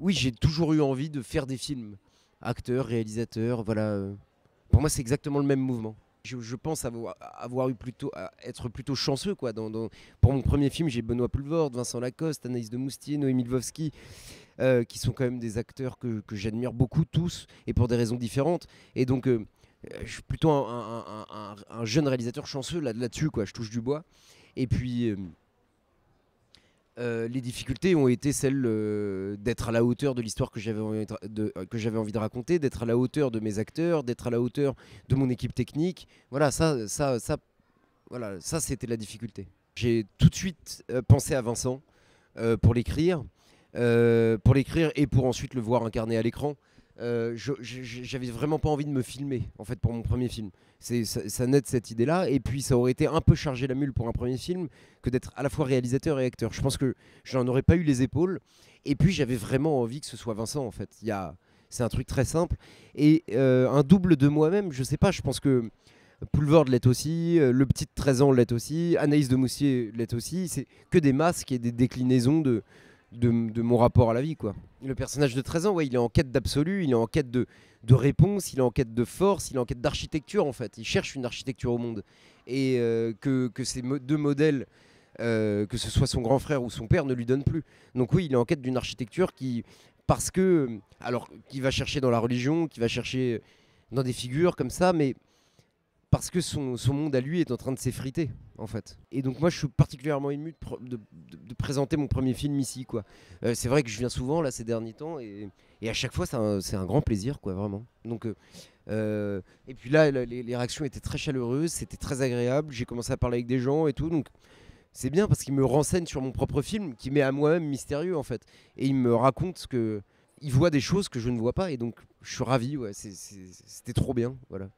Oui, j'ai toujours eu envie de faire des films. Acteur, réalisateur, voilà. Pour moi, c'est exactement le même mouvement. Je pense avoir eu plutôt, être plutôt chanceux, quoi. Pour mon premier film, j'ai Benoît Poelvoorde, Vincent Lacoste, Anaïs de Moustier, Noémie Lvovsky, qui sont quand même des acteurs que j'admire beaucoup tous, et pour des raisons différentes. Et donc, je suis plutôt un jeune réalisateur chanceux là-dessus, quoi. Je touche du bois. Et puis, les difficultés ont été celles d'être à la hauteur de l'histoire que j'avais envie de raconter, d'être à la hauteur de mes acteurs, d'être à la hauteur de mon équipe technique. Voilà, voilà, ça c'était la difficulté. J'ai tout de suite pensé à Vincent pour l'écrire et pour ensuite le voir incarné à l'écran. J'avais vraiment pas envie de me filmer en fait pour mon premier film. Ça naît de cette idée-là, et puis ça aurait été un peu chargé la mule pour un premier film que d'être à la fois réalisateur et acteur. Je pense que j'en aurais pas eu les épaules, et puis j'avais vraiment envie que ce soit Vincent en fait. C'est un truc très simple, et un double de moi-même, je sais pas, je pense que Poulvord l'est aussi, le petit de 13 ans l'est aussi, Anaïs de Moustier l'est aussi. C'est que des masques et des déclinaisons de mon rapport à la vie, quoi. Le personnage de 13 ans, ouais, il est en quête d'absolu, il est en quête de réponse, il est en quête de force, il est en quête d'architecture, en fait. Il cherche une architecture au monde. Et que ces deux modèles, que ce soit son grand frère ou son père, ne lui donnent plus. Donc oui, il est en quête d'une architecture parce que, alors, qui va chercher dans la religion, qui va chercher dans des figures comme ça, mais parce que son monde à lui est en train de s'effriter, en fait. Et donc moi, je suis particulièrement ému de présenter mon premier film ici, quoi. C'est vrai que je viens souvent, là, ces derniers temps, et à chaque fois, c'est un grand plaisir, quoi, vraiment. Donc, et puis là, les réactions étaient très chaleureuses, c'était très agréable, j'ai commencé à parler avec des gens et tout, donc c'est bien parce qu'ils me renseignent sur mon propre film, qui m'est à moi-même mystérieux, en fait. Et ils me racontent ils voient des choses que je ne vois pas, et donc je suis ravi, ouais, c'était trop bien, voilà.